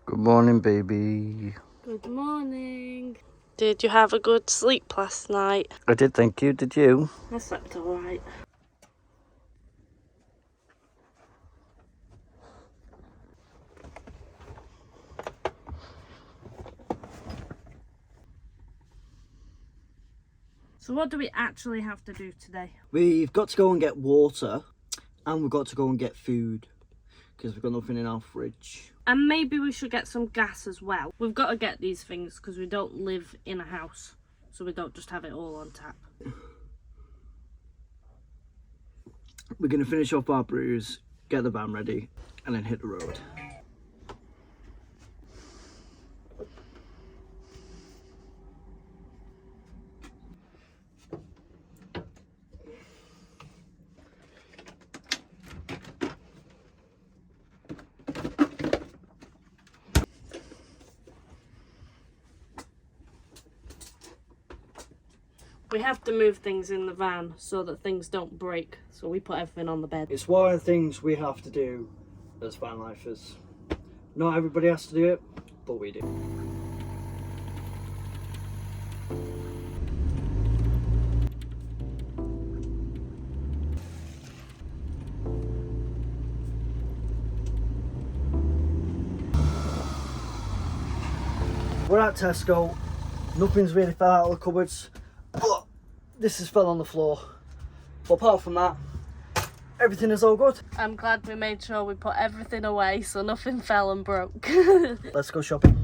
Good morning, baby. Good morning. Did you have a good sleep last night? I did, thank you. Did you? I slept alright. So what do we actually have to do today? We've got to go and get water, and we've got to go and get food, because we've got nothing in our fridge. And maybe we should get some gas as well. We've got to get these things because we don't live in a house, so we don't just have it all on tap. We're going to finish off our brews, get the van ready, and then hit the road. We have to move things in the van so that things don't break, so we put everything on the bed. It's one of the things we have to do as van lifers. Not everybody has to do it, but we do. We're at Tesco. Nothing's really fell out of the cupboards, but this has fell on the floor. But apart from that, everything is all good. I'm glad we made sure we put everything away so nothing fell and broke. Let's go shopping.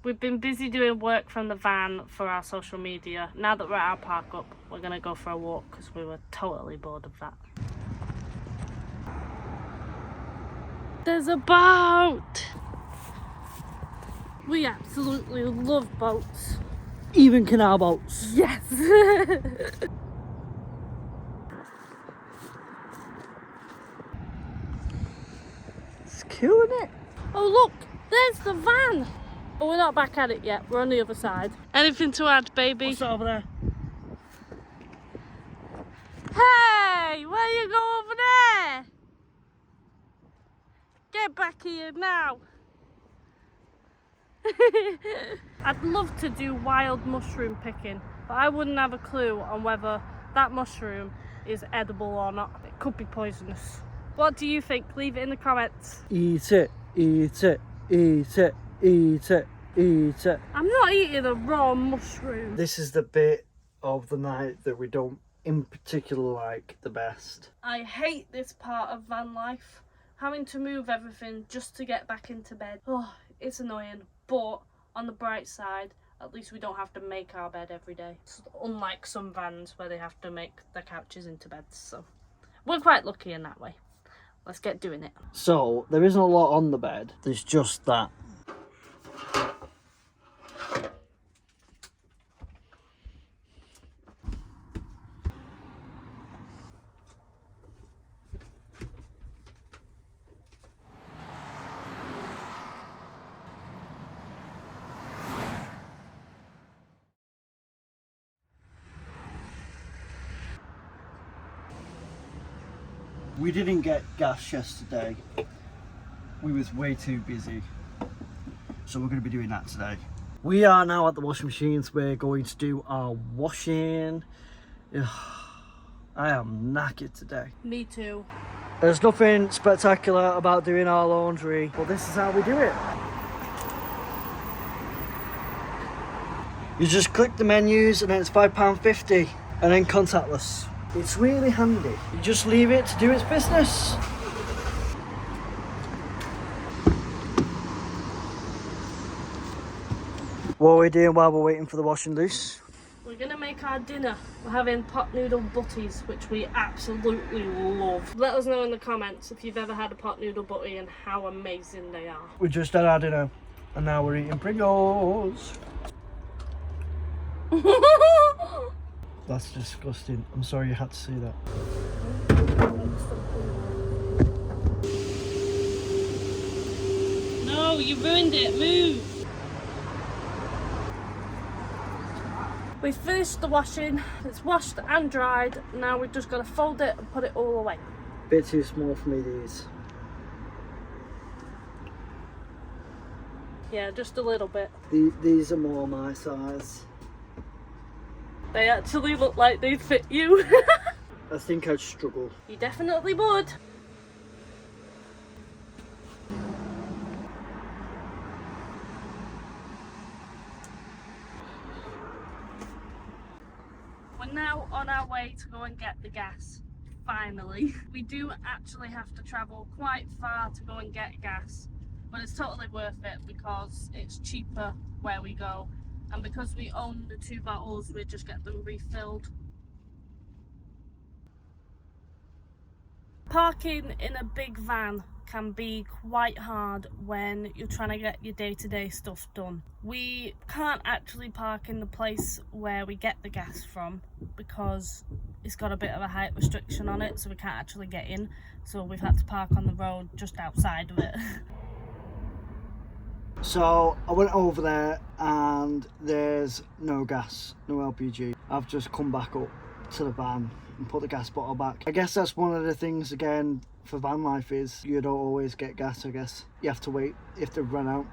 We've been busy doing work from the van for our social media. Now that we're at our park up, we're going to go for a walk because we were totally bored of that. There's a boat! We absolutely love boats. Even canal boats. Yes! It's cool, isn't it? Oh look, there's the van! But we're not back at it yet, we're on the other side. Anything to add, baby? What's that over there? Hey! Where you go over there? Get back here now. I'd love to do wild mushroom picking, but I wouldn't have a clue on whether that mushroom is edible or not. It could be poisonous. What do you think? Leave it in the comments. Eat it, eat it, eat it, eat it, eat it. I'm not eating a raw mushroom. This is the bit of the night that we don't in particular like the best. I hate this part of van life. Having to move everything just to get back into bed. Oh, it's annoying. But on the bright side, at least we don't have to make our bed every day. It's unlike some vans where they have to make their couches into beds. So we're quite lucky in that way. Let's get doing it. So there isn't a lot on the bed. There's just that. We didn't get gas yesterday. We was way too busy. So we're going to be doing that today. We are now at the washing machines. We're going to do our washing. I am knackered today. Me too. There's nothing spectacular about doing our laundry, but this is how we do it. You just click the menus and then it's £5.50 and then contactless. It's really handy. You just leave it to do its business. What are we doing while we're waiting for the washing loose? We're gonna make our dinner. We're having pot noodle butties, which we absolutely love. Let us know in the comments if you've ever had a pot noodle butty and how amazing they are. We just had our dinner and now we're eating Pringles. That's disgusting. I'm sorry you had to see that. No, you ruined it. Move. We've finished the washing. It's washed and dried. Now we've just got to fold it and put it all away. Bit too small for me, these. Yeah, just a little bit. These are more my size. They actually look like they'd fit you. I think I'd struggle. You definitely would. We're now on our way to go and get the gas. Finally. We do actually have to travel quite far to go and get gas, but it's totally worth it because it's cheaper where we go. And because we own the 2 bottles, we just get them refilled. Parking in a big van can be quite hard when you're trying to get your day-to-day stuff done. We can't actually park in the place where we get the gas from because it's got a bit of a height restriction on it, so we can't actually get in. So we've had to park on the road just outside of it. So I went over there and there's no gas, no LPG. I've just come back up to the van and put the gas bottle back. I guess that's one of the things again for van life is you don't always get gas. I guess you have to wait if they run out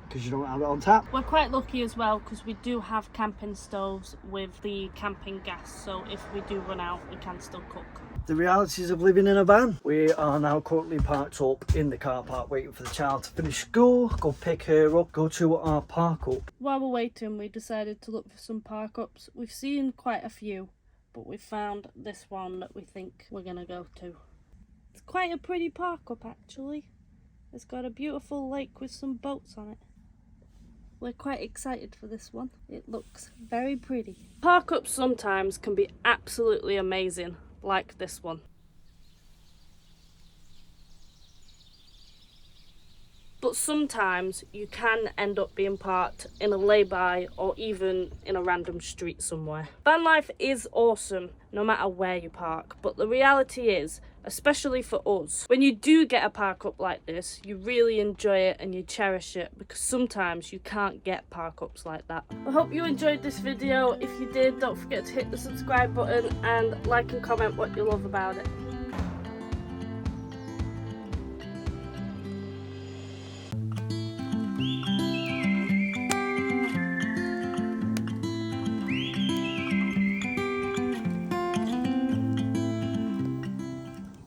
because you don't have it on tap. We're quite lucky as well because we do have camping stoves with the camping gas, so if we do run out we can still cook. The realities of living in a van. We are now currently parked up in the car park waiting for the child to finish school, go pick her up, go to our park up. While we're waiting, we decided to look for some park ups. We've seen quite a few, but we found this one that we think we're gonna go to. It's quite a pretty park up actually. It's got a beautiful lake with some boats on it. We're quite excited for this one. It looks very pretty. Park ups sometimes can be absolutely amazing, like this one. But sometimes you can end up being parked in a lay-by or even in a random street somewhere. Van life is awesome no matter where you park, but the reality is, especially for us, when you do get a park up like this, you really enjoy it and you cherish it because sometimes you can't get park ups like that. I hope you enjoyed this video. If you did, don't forget to hit the subscribe button and like and comment what you love about it.